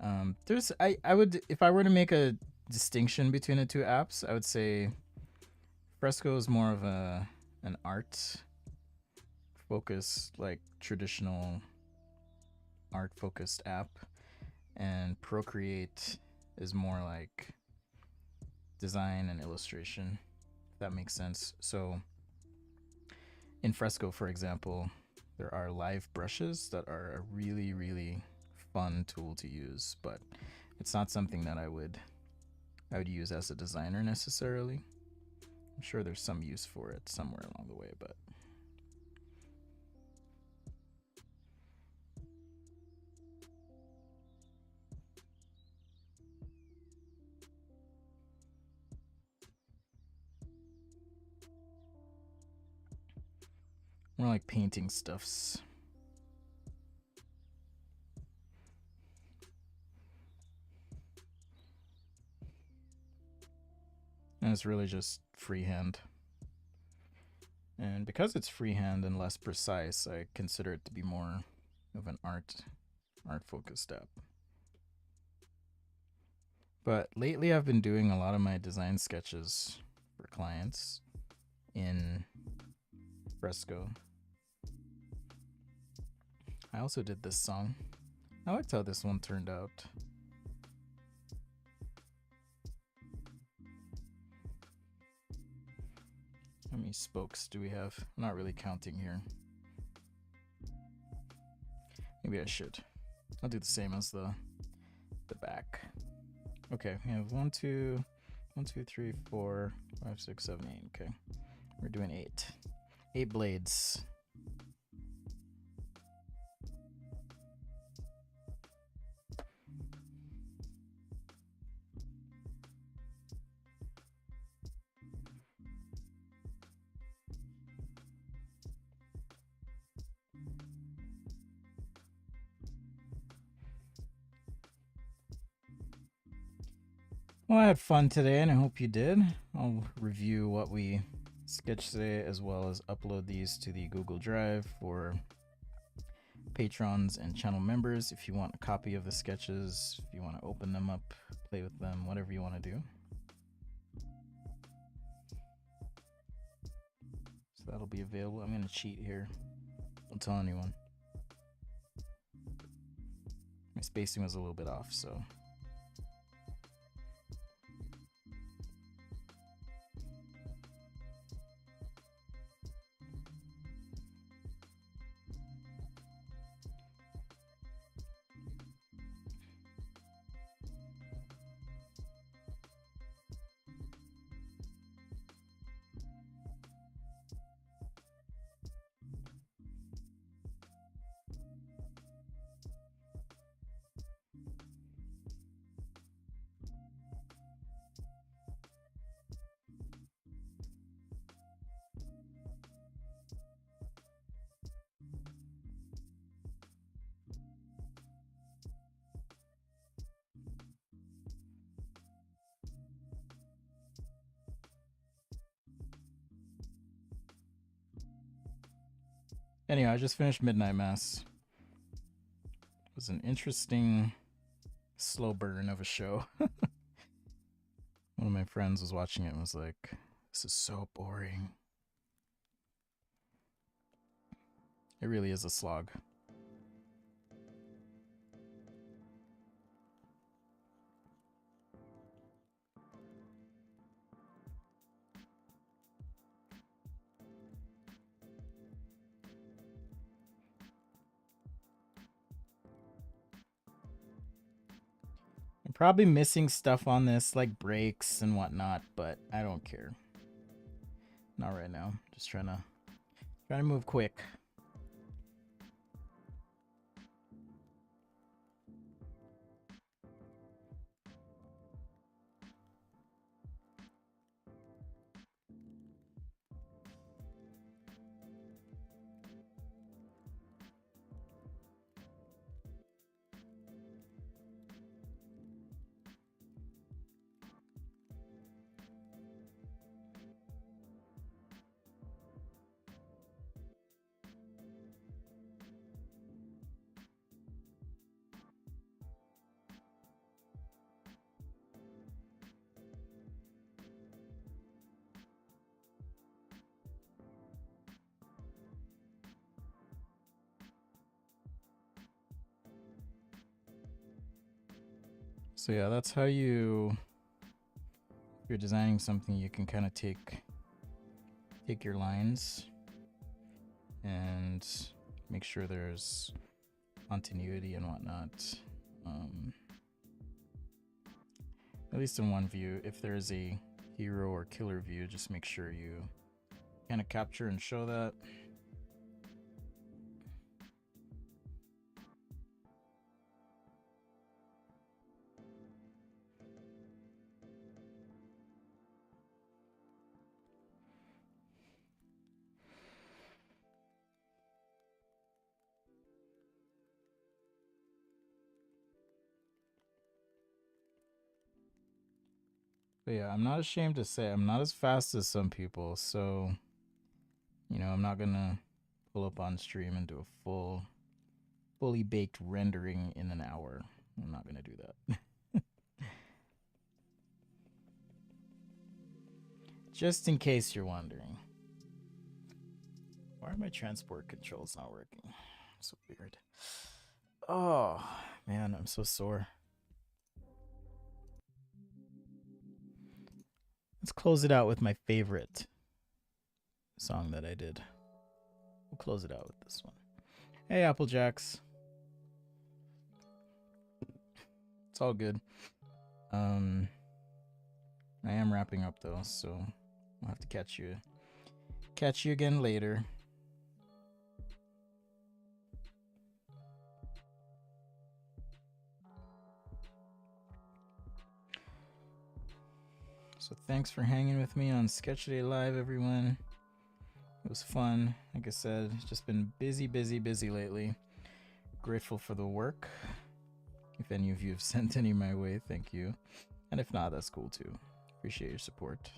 I would, if I were to make a distinction between the two apps, I would say Fresco is more of an art focused, like traditional art focused app, and Procreate is more like design and illustration, if that makes sense. So in Fresco, for example, there are live brushes that are a really, really fun tool to use, but it's not something that I would use as a designer necessarily. I'm sure there's some use for it somewhere along the way, but more like painting stuffs. And it's really just freehand. And because it's freehand and less precise, I consider it to be more of an art focused app. But lately I've been doing a lot of my design sketches for clients in Fresco. I also did this song. I liked how this one turned out. How many spokes do we have? I'm not really counting here. Maybe I should. I'll do the same as the back. Okay, we have 1, 2, 3, 4, 5, 6, 7, 8. Okay, we're doing 8. 8 blades. Well, I had fun today, and I hope you did. I'll review what we sketched today, as well as upload these to the Google Drive for patrons and channel members. If you want a copy of the sketches, if you want to open them up, play with them, whatever you want to do. So that'll be available. I'm going to cheat here. Don't tell anyone. My spacing was a little bit off, so... Anyway, I just finished Midnight Mass. It was an interesting slow burn of a show. One of my friends was watching it and was like, this is so boring. It really is a slog. I'm probably missing stuff on this, like breaks and whatnot, but I don't care. Not right now. Just trying to move quick. So yeah, that's how you, if you're designing something, you can kind of take your lines and make sure there's continuity and whatnot. At least in one view, if there's a hero or killer view, just make sure you kind of capture and show that. But yeah, I'm not ashamed to say I'm not as fast as some people, so you know, I'm not gonna pull up on stream and do a fully baked rendering in an hour. I'm not gonna do that. Just in case you're wondering. Why are my transport controls not working? So weird. Oh, man, I'm so sore. Let's close it out with my favorite song that I did. We'll close it out with this one. Hey, Applejacks. It's all good. I am wrapping up though, so I'll have to catch you again later. So thanks for hanging with me on Sketch Day Live, everyone. It was fun. Like I said, just been busy lately. Grateful for the work. If any of you have sent any my way, thank you. And if not, that's cool too. Appreciate your support.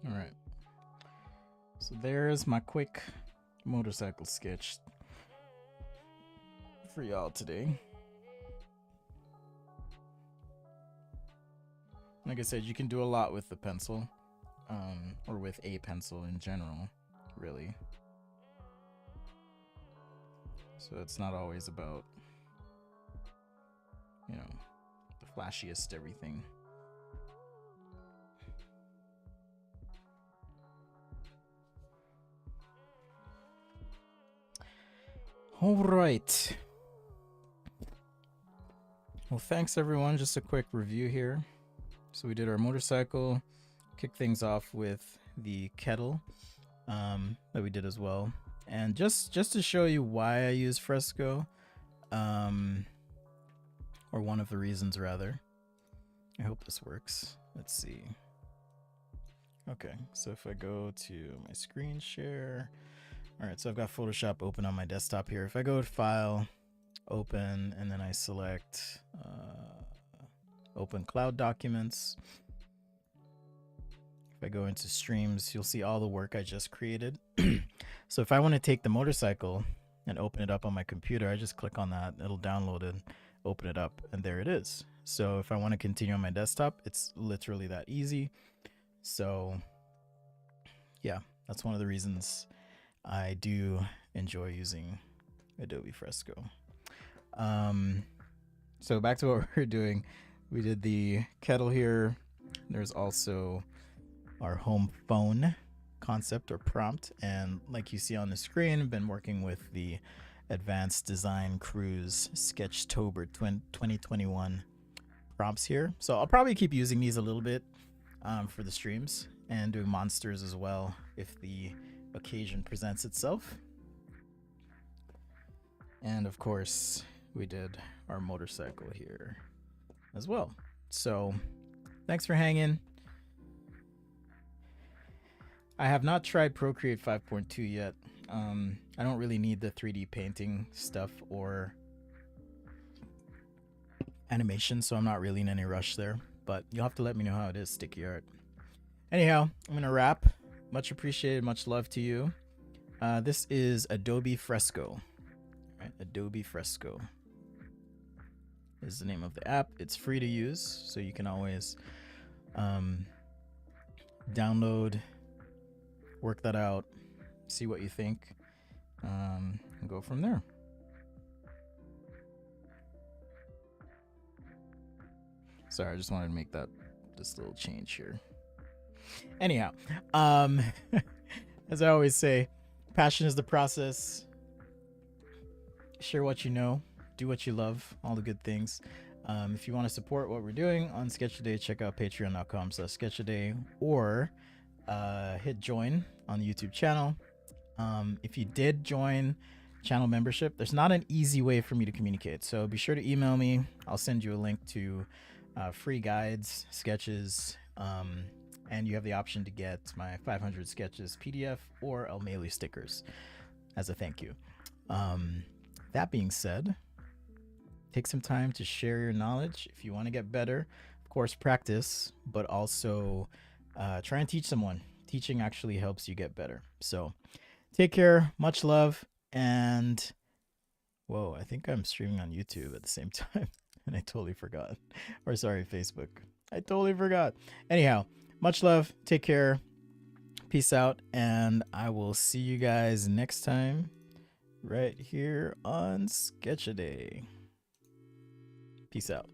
All right. So there's my quick motorcycle sketch for y'all today. Like I said, you can do a lot with the pencil, or with a pencil in general, really. So it's not always about, you know, the flashiest everything. All right. Well, thanks everyone. Just a quick review here. So we did our motorcycle, kicked things off with the kettle that we did as well. And just to show you why I use fresco, or one of the reasons rather. I hope this works. Let's see. Okay, so if I go to my screen share, all right, so I've got Photoshop open on my desktop here. If I go to File, Open, and then I select Open Cloud Documents. If I go into Streams, you'll see all the work I just created. So if I want to take the motorcycle and open it up on my computer, I just click on that, it'll download it, open it up, and there it is. So if I want to continue on my desktop, it's literally that easy. So yeah, that's one of the reasons I do enjoy using Adobe Fresco. So back to what we're doing. We did the kettle here. There's also our home phone concept or prompt. And like you see on the screen, I've been working with the Advanced Design Cruise Sketchtober 2021 prompts here. So I'll probably keep using these a little bit for the streams and doing monsters as well if the occasion presents itself. And of course, we did our motorcycle here as well. So thanks for hanging. I have not tried Procreate 5.2 yet. I don't really need the 3D painting stuff or animation, so I'm not really in any rush there. But you'll have to let me know how it is, Sticky Art. Anyhow, I'm gonna wrap. Much appreciated, much love to you. This is Adobe Fresco. Right? Adobe Fresco is the name of the app. It's free to use, so you can always download, work that out, see what you think, and go from there. Sorry, I just wanted to make that just little change here. Anyhow, as I always say, passion is the process. Share what you know, do what you love, all the good things. If you want to support what we're doing on Sketch Today, check out patreon.com/sketchtoday or hit join on the YouTube channel. If you did join channel membership, there's not an easy way for me to communicate, so be sure to email me. I'll send you a link to free guides, sketches, and you have the option to get my 500 sketches PDF, or I'll mail you stickers as a thank you. That being said, take some time to share your knowledge. If you want to get better, of course, practice, but also try and teach someone. Teaching actually helps you get better. So take care, much love, and whoa, I think I'm streaming on YouTube at the same time, and I totally forgot. Or sorry, Facebook. I totally forgot. Anyhow, much love, take care, peace out, and I will see you guys next time right here on Sketch-A-Day. Peace out.